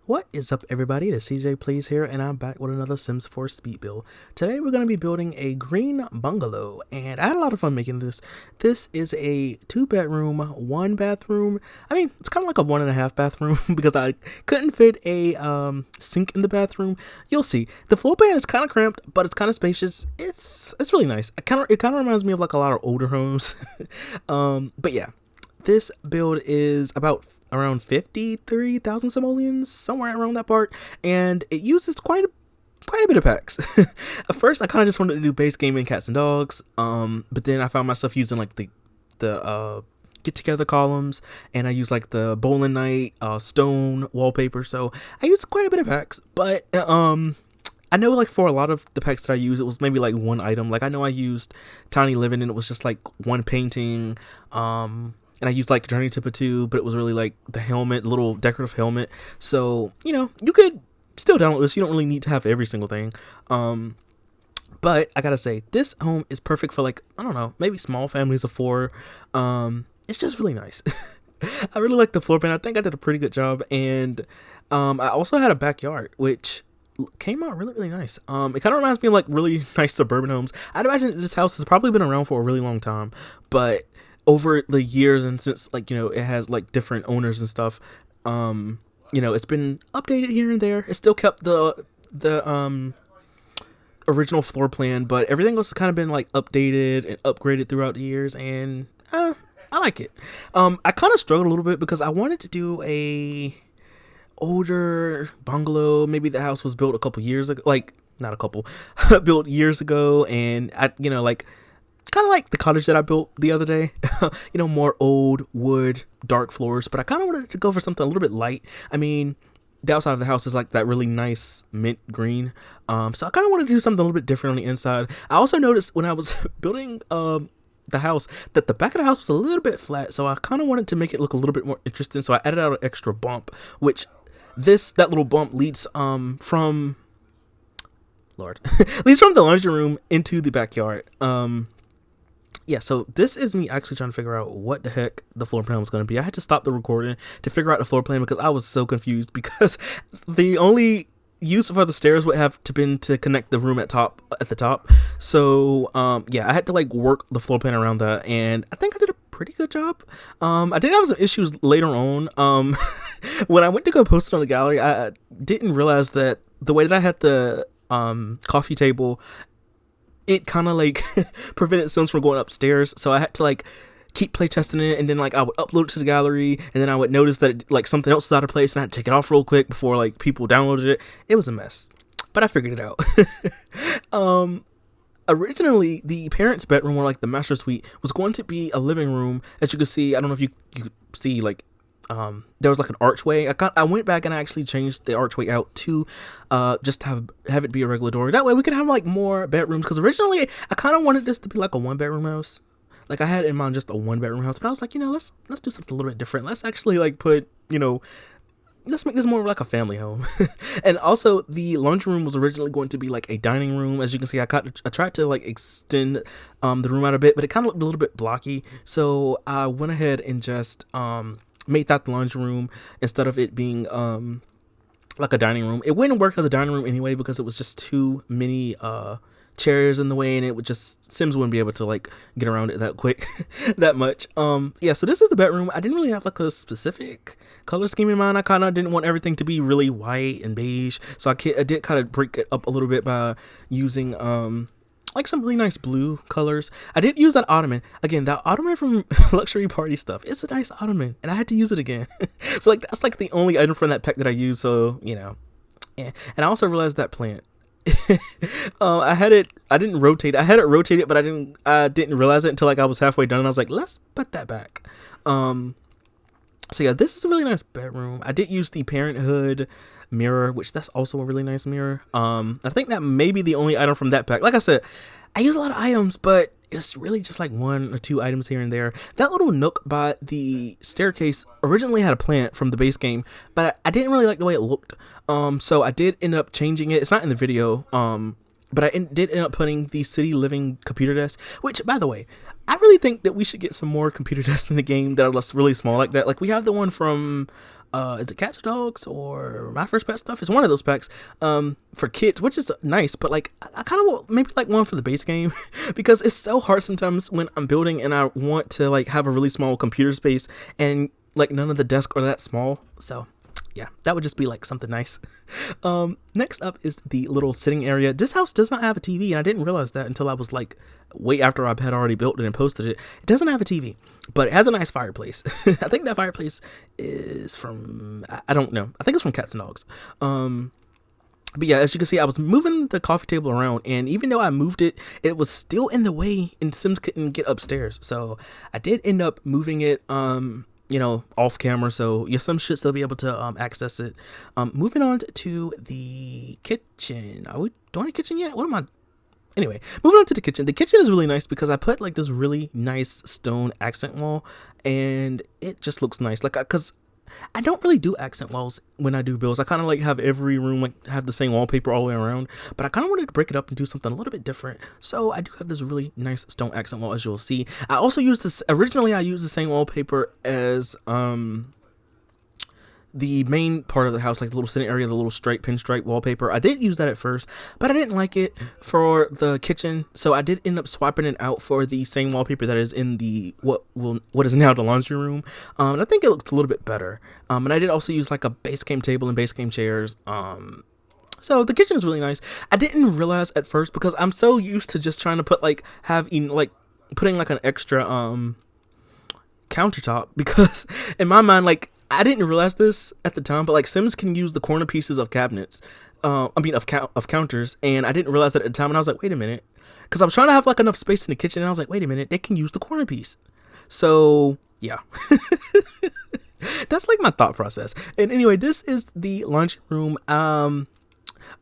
What is up, everybody? It's CJ Plays here, and I'm back with another Sims 4 speed build. Today we're going to be building a green bungalow, and I had a lot of fun making this. This is a 2-bedroom, 1-bathroom. I mean, it's kind of like a 1.5 bathroom because I couldn't fit a sink in the bathroom. You'll see. The floor plan is kind of cramped, but it's kind of spacious. It's really nice. It kind of reminds me of like a lot of older homes. But yeah, this build is about around 53,000 simoleons, somewhere around that part, and it uses quite a bit of packs. At first, I kind of just wanted to do base gaming cats and dogs, but then I found myself using like the get together columns, and I use like the bowling night stone wallpaper. So I used quite a bit of packs, but I know like for a lot of the packs that I use, it was maybe like one item. Like I know I used Tiny Living, and it was just like one painting. And I used like Journey to Patu, but it was really like the helmet, little decorative helmet. So, you know, you could still download this. You don't really need to have every single thing. But I gotta say, this home is perfect for like, I don't know, maybe small families of 4. It's just really nice. I really like the floor plan. I think I did a pretty good job. And I also had a backyard, which came out really nice. It kind of reminds me of like really nice suburban homes. I'd imagine this house has probably been around for a really long time, but over the years, and since like, you know, it has like different owners and stuff, you know, it's been updated here and there. It still kept the original floor plan, but everything else has kind of been like updated and upgraded throughout the years, and I like it. I kind of struggled a little bit because I wanted to do a older bungalow. Maybe the house was built a couple years ago, like not a couple built years ago, and I, you know, like kind of like the cottage that I built the other day. You know, more old wood, dark floors, but I kind of wanted to go for something a little bit light. I mean, the outside of the house is like that really nice mint green, so I kind of wanted to do something a little bit different on the inside. I also noticed when I was building the house that the back of the house was a little bit flat, so I kind of wanted to make it look a little bit more interesting, so I added out an extra bump, which that little bump leads from Lord leads from the laundry room into the backyard. Yeah, so this is me actually trying to figure out what the heck the floor plan was going to be. I had to stop the recording to figure out the floor plan because I was so confused, because the only use for the stairs would have to been to connect the room at the top. So yeah, I had to like work the floor plan around that, and I think I did a pretty good job. I did have some issues later on. When I went to go post it on the gallery, I didn't realize that the way that I had the coffee table, it kind of like prevented Sims from going upstairs, so I had to like keep playtesting it, and then like I would upload it to the gallery, and then I would notice that like something else was out of place, and I had to take it off real quick before like people downloaded it. It was a mess, but I figured it out. Originally, the parents' bedroom, or like the master suite, was going to be a living room. As you can see, I don't know if you could see, like there was like an archway. I went back and I actually changed the archway out to just have it be a regular door. That way we could have like more bedrooms, because originally I kind of wanted this to be like a 1-bedroom house. Like I had in mind just a 1-bedroom house, but I was like, you know, let's do something a little bit different. Let's actually like put, you know, let's make this more like a family home. And also the laundry room was originally going to be like a dining room. As you can see, I tried to like extend the room out a bit, but it kind of looked a little bit blocky, so I went ahead and just made that the laundry room instead of it being like a dining room. It wouldn't work as a dining room anyway, because it was just too many chairs in the way, and it would just, Sims wouldn't be able to like get around it that quick that much. Yeah, so this is the bedroom. I didn't really have like a specific color scheme in mind. I kind of didn't want everything to be really white and beige, so I did kind of break it up a little bit by using like some really nice blue colors. I did use that ottoman. Again, that ottoman from Luxury Party Stuff. It's a nice ottoman, and I had to use it again. So like that's like the only item from that pack that I used, so you know. Yeah. And I also realized that plant. I didn't rotate. I had it rotated, but I didn't realize it until like I was halfway done, and I was like, let's put that back. So yeah, this is a really nice bedroom. I did use the Parenthood mirror, which that's also a really nice mirror. I think that may be the only item from that pack. Like I said, I use a lot of items, but it's really just like 1 or 2 items here and there. That little nook by the staircase originally had a plant from the base game, but I didn't really like the way it looked. So I did end up changing it. It's not in the video, but I did end up putting the City Living computer desk, which, by the way, I really think that we should get some more computer desks in the game that are really small like that. Like we have the one from is it cats or dogs or my first pet stuff? It's one of those packs for kids, which is nice, but like I kind of want maybe like one for the base game because it's so hard sometimes when I'm building and I want to like have a really small computer space and like none of the desks are that small. So yeah, that would just be like something nice. Next up is the little sitting area. This house does not have a TV, and I didn't realize that until I was like way after I had already built it and posted it. It doesn't have a TV, but it has a nice fireplace. I think that fireplace is from, I don't know. I think it's from Cats and Dogs. But yeah, as you can see, I was moving the coffee table around, and even though I moved it, it was still in the way, and Sims couldn't get upstairs. So I did end up moving it, you know, off camera, so your Sims should still be able to access it. Moving on to the kitchen. Are we doing the kitchen yet? What am I? Anyway, moving on to the kitchen. The kitchen is really nice because I put like this really nice stone accent wall, and it just looks nice. Like, cause I don't really do accent walls when I do builds. I kind of like have every room like have the same wallpaper all the way around, but I kind of wanted to break it up and do something a little bit different. So I do have this really nice stone accent wall, as you'll see. I also used this, originally I used the same wallpaper as the main part of the house, like the little sitting area, the little straight pinstripe wallpaper. I did use that at first, but I didn't like it for the kitchen, so I did end up swapping it out for the same wallpaper that is in the what is now the laundry room. And I think it looks a little bit better. And I did also use like a base game table and base game chairs. So the kitchen is really nice. I didn't realize at first because I'm so used to just trying to put like putting like an extra countertop, because in my mind, like, I didn't realize this at the time, but like Sims can use the corner pieces of cabinets, of counters, and I didn't realize that at the time, and I was like, wait a minute, because I was trying to have like enough space in the kitchen, and I was like, wait a minute, they can use the corner piece. So yeah, that's like my thought process. And anyway, this is the laundry room.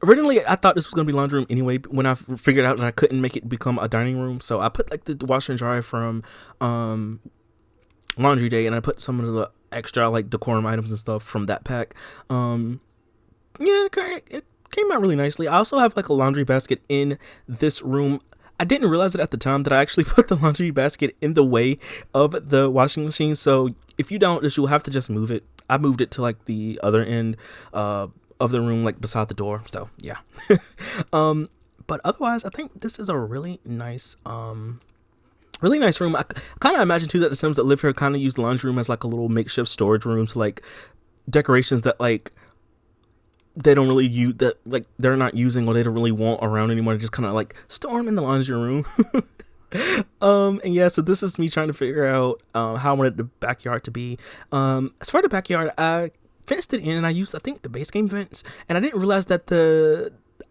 Originally, I thought this was gonna be laundry room anyway. When I figured out that I couldn't make it become a dining room, so I put like the washer and dryer from laundry day, and I put some of the extra like decorum items and stuff from that pack. Yeah, it came out really nicely. I also have like a laundry basket in this room. I didn't realize it at the time that I actually put the laundry basket in the way of the washing machine. So if you don't, you'll have to just move it. I moved it to like the other end of the room, like beside the door. So yeah. But otherwise, I think this is a really nice room. I kind of imagine too that the Sims that live here kind of use the laundry room as like a little makeshift storage room to like decorations that like they don't really use, that like they're not using or they don't really want around anymore. They just kind of like store them in the laundry room. And yeah, so this is me trying to figure out how I wanted the backyard to be. As far as the backyard, I fenced it in, and I used, I think, the base game fence, and I didn't realize that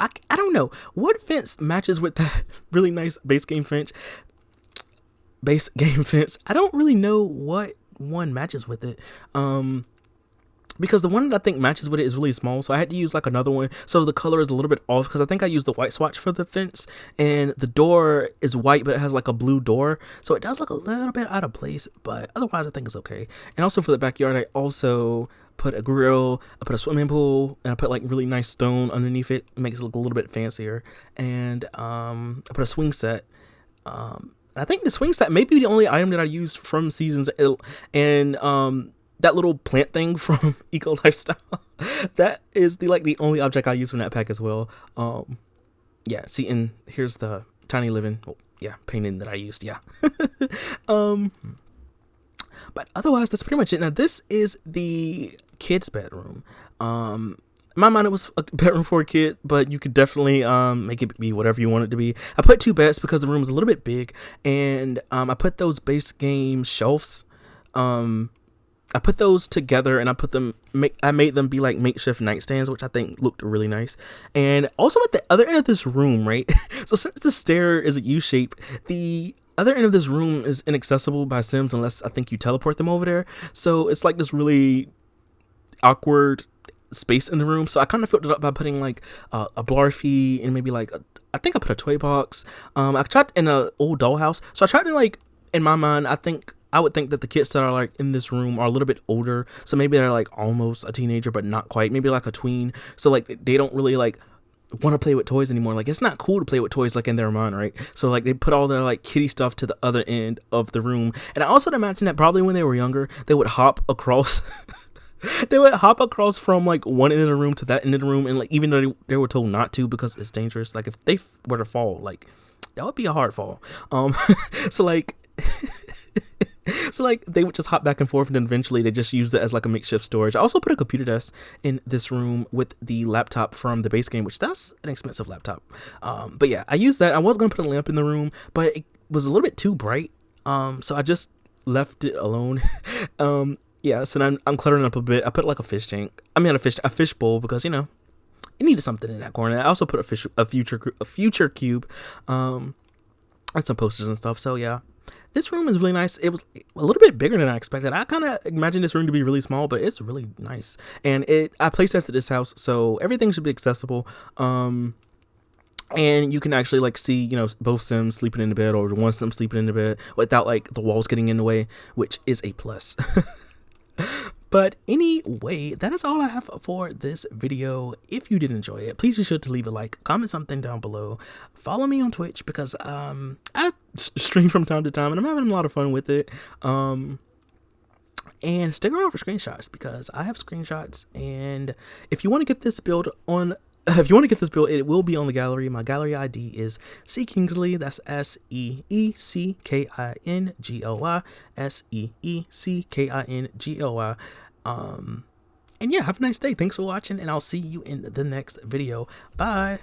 I don't know what fence matches with that really nice base game fence. I don't really know what one matches with it, because the one that I think matches with it is really small, so I had to use like another one, so the color is a little bit off, because I think I used the white swatch for the fence, and the door is white but it has like a blue door, so it does look a little bit out of place, but otherwise I think it's okay. And also for the backyard, I also put a grill, I put a swimming pool, and I put like really nice stone underneath it. It makes it look a little bit fancier. And I put a swing set. I think the swing set may be the only item that I used from Seasons, and that little plant thing from Eco Lifestyle, that is the only object I used from that pack as well. Yeah, see, and here's the tiny living, painting that I used, yeah. But otherwise, that's pretty much it. Now, this is the kid's bedroom. In my mind, it was a bedroom for a kid, but you could definitely make it be whatever you want it to be. I put two beds because the room was a little bit big, and I put those base game shelves. I put those together, and I made them be like makeshift nightstands, which I think looked really nice. And also at the other end of this room, right? So since the stair is a U shape, the other end of this room is inaccessible by Sims unless I think you teleport them over there. So it's like this really awkward space in the room, so I kind of filled it up by putting like a blarfy and maybe like I think I put a toy box. I tried in an old dollhouse, so I tried to like, in my mind, I would think that the kids that are like in this room are a little bit older, so maybe they're like almost a teenager but not quite, maybe like a tween, so like they don't really like want to play with toys anymore. Like, it's not cool to play with toys like in their mind, right? So like they put all their like kitty stuff to the other end of the room. And I also imagine that probably when they were younger, they would hop across They would hop across from like one end of the room to that end of the room, and like even though they were told not to because it's dangerous, like if they were to fall, like that would be a hard fall. So like so like they would just hop back and forth, and then eventually they just used it as like a makeshift storage. I also put a computer desk in this room with the laptop from the base game, which that's an expensive laptop. But yeah, I used that. I was gonna put a lamp in the room, but it was a little bit too bright. So I just left it alone. Yeah, so then I'm cluttering up a bit. I put like a fish tank. I mean, a fish bowl, because you know it needed something in that corner. I also put a future cube, and some posters and stuff. So yeah, this room is really nice. It was a little bit bigger than I expected. I kind of imagined this room to be really small, but it's really nice. And I play tested this house, so everything should be accessible. And you can actually like see, you know, both Sims sleeping in the bed, or one Sim sleeping in the bed without like the walls getting in the way, which is a plus. But anyway, that is all I have for this video. If you did enjoy it, please be sure to leave a like, comment something down below, follow me on Twitch, because I stream from time to time and I'm having a lot of fun with it. And stick around for screenshots, because I have screenshots. And if you want to get this build on it will be on the gallery. My gallery ID is Seeckingly. That's SEECKINGLY, SEECKINGLY. And yeah, have a nice day. Thanks for watching, and I'll see you in the next video. Bye.